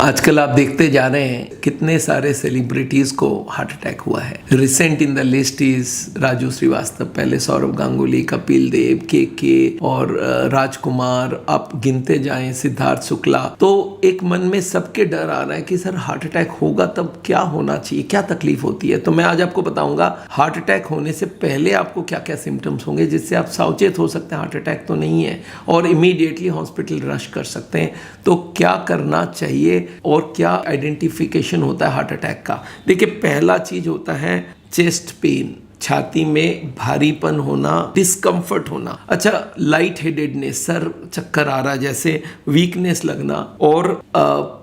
आजकल आप देखते जा रहे हैं कितने सारे सेलिब्रिटीज को हार्ट अटैक हुआ है। Recent in the list is Raju Srivastava, पहले सौरभ गांगुली, कपिल देव, के और राजकुमार, आप गिनते जाएं, सिद्धार्थ शुक्ला। तो एक मन में सबके डर आ रहा है कि सर हार्ट अटैक होगा तब क्या होना चाहिए, क्या तकलीफ होती है। तो मैं आज आपको बताऊंगा हार्ट अटैक होने से पहले आपको क्या क्या सिम्टम्स होंगे जिससे आप सावचेत हो सकते हैं हार्ट अटैक तो नहीं है और इमीडिएटली हॉस्पिटल रश कर सकते हैं। तो क्या करना चाहिए और क्या आइडेंटिफिकेशन होता है हार्ट अटैक का। देखिए, पहला चीज होता है चेस्ट पेन, छाती में भारीपन होना, डिस्कम्फर्ट होना। अच्छा, लाइट हेडेडनेस, सर चक्कर आ रहा जैसे, वीकनेस लगना और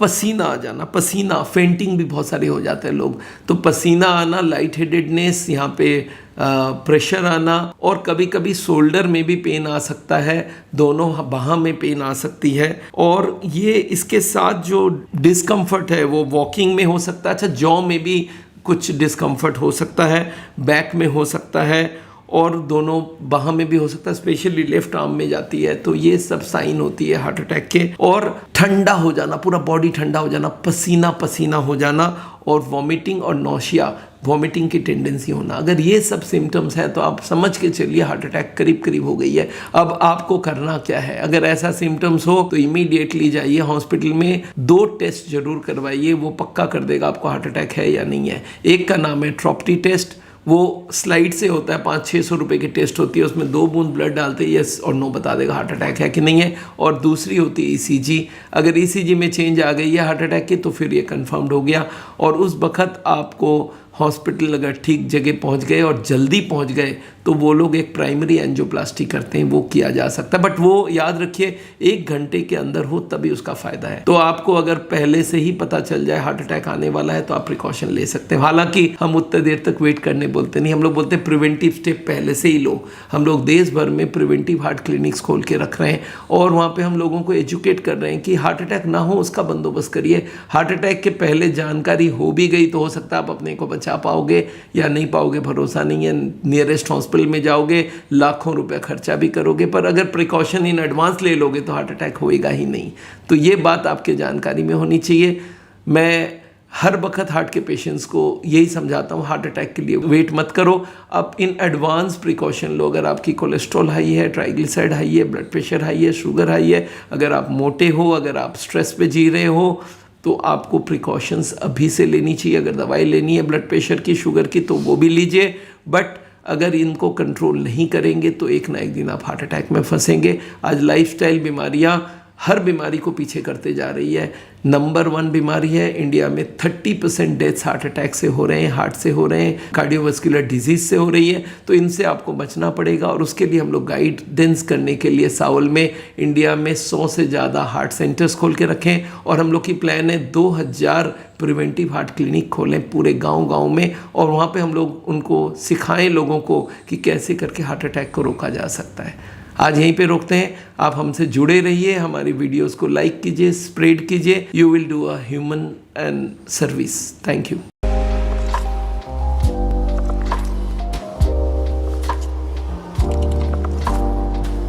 पसीना आ जाना। पसीना, फेंटिंग भी बहुत सारे हो जाते हैं लोग। तो पसीना आना, लाइट हेडेडनेस, यहाँ पे प्रेशर आना और कभी कभी शोल्डर में भी पेन आ सकता है, दोनों बाह में पेन आ सकती है। और ये इसके साथ जो डिस्कम्फर्ट है वो वॉकिंग में हो सकता है। अच्छा, जॉ में भी कुछ डिस्कम्फर्ट हो सकता है, बैक में हो सकता है और दोनों बाह में भी हो सकता है, स्पेशली लेफ्ट आर्म में जाती है। तो ये सब साइन होती है हार्ट अटैक के। और ठंडा हो जाना, पूरा बॉडी ठंडा हो जाना, पसीना पसीना हो जाना और वॉमिटिंग और नौशिया, वॉमिटिंग की टेंडेंसी होना। अगर ये सब सिम्टम्स हैं तो आप समझ के चलिए हार्ट अटैक करीब करीब हो गई है। अब आपको करना क्या है, अगर ऐसा सिम्टम्स हो तो इमीडिएटली जाइए हॉस्पिटल में, 2 टेस्ट जरूर करवाइए, वो पक्का कर देगा आपको हार्ट अटैक है या नहीं है। एक का नाम है ट्रॉप्टी टेस्ट, वो स्लाइड से होता है, 500-600 रुपये की टेस्ट होती है, उसमें 2 बूंद ब्लड डालते हैं, यस और नो बता देगा हार्ट अटैक है कि नहीं है। और दूसरी होती है ईसीजी, अगर ईसीजी में चेंज आ गई है हार्ट अटैक की तो फिर ये कंफर्म्ड हो गया और उस वक्त आपको हॉस्पिटल अगर ठीक जगह पहुंच गए और जल्दी पहुंच गए तो वो लोग एक प्राइमरी एंजियोप्लास्टी करते हैं, वो किया जा सकता है। बट वो याद रखिए 1 घंटे के अंदर हो तभी उसका फायदा है। तो आपको अगर पहले से ही पता चल जाए हार्ट अटैक आने वाला है तो आप प्रिकॉशन ले सकते हैं। हालांकि हम उतने देर तक वेट करने बोलते नहीं, हम लोग बोलते हैं प्रिवेंटिव स्टेप पहले से ही लो। हम लोग देश भर में प्रिवेंटिव हार्ट क्लिनिक्स खोल के रख रहे हैं और वहाँ पे हम लोगों को एजुकेट कर रहे हैं कि हार्ट अटैक ना हो उसका बंदोबस्त करिए। हार्ट अटैक के पहले जानकारी हो भी गई तो हो सकता है आप अपने को बचा पाओगे या नहीं पाओगे, भरोसा नहीं है। नियरेस्ट हॉस्पिटल में जाओगे, लाखों रुपए खर्चा भी करोगे, पर अगर प्रिकॉशन इन एडवांस ले लोगे तो हार्ट अटैक होएगा ही नहीं। तो ये बात आपके जानकारी में होनी चाहिए। मैं हर वक्त हार्ट के पेशेंट्स को यही समझाता हूँ, हार्ट अटैक के लिए वेट मत करो, आप इन एडवांस प्रिकॉशन लो। अगर आपकी कोलेस्ट्रॉल हाई है, ट्राइग्लिसराइड हाई है, ब्लड प्रेशर हाई है, शुगर हाई है, अगर आप मोटे हो, अगर आप स्ट्रेस पे जी रहे हो तो आपको प्रिकॉशंस अभी से लेनी चाहिए। अगर दवाई लेनी है ब्लड प्रेशर की, शुगर की तो वो भी लीजिए। बट अगर इनको कंट्रोल नहीं करेंगे तो एक ना एक दिन आप हार्ट अटैक में फंसेंगे। आज लाइफस्टाइल बीमारियां हर बीमारी को पीछे करते जा रही है। नंबर 1 बीमारी है इंडिया में, 30% डेथ्स हार्ट अटैक से हो रहे हैं, हार्ट से हो रहे हैं, कार्डियोवास्कुलर डिजीज से हो रही है। तो इनसे आपको बचना पड़ेगा और उसके लिए हम लोग गाइडेंस करने के लिए सावल में इंडिया में 100 से ज़्यादा हार्ट सेंटर्स खोल के रखें और हम लोग की प्लान है 2000 प्रिवेंटिव हार्ट क्लिनिक खोलें पूरे गांव में और वहाँ पे हम लोग उनको सिखाएं लोगों को कि कैसे करके हार्ट अटैक को रोका जा सकता है। आज यहीं पे रोकते हैं। आप हमसे जुड़े रहिए, हमारी वीडियोस को लाइक कीजिए, स्प्रेड कीजिए। You will do a human and service. Thank you.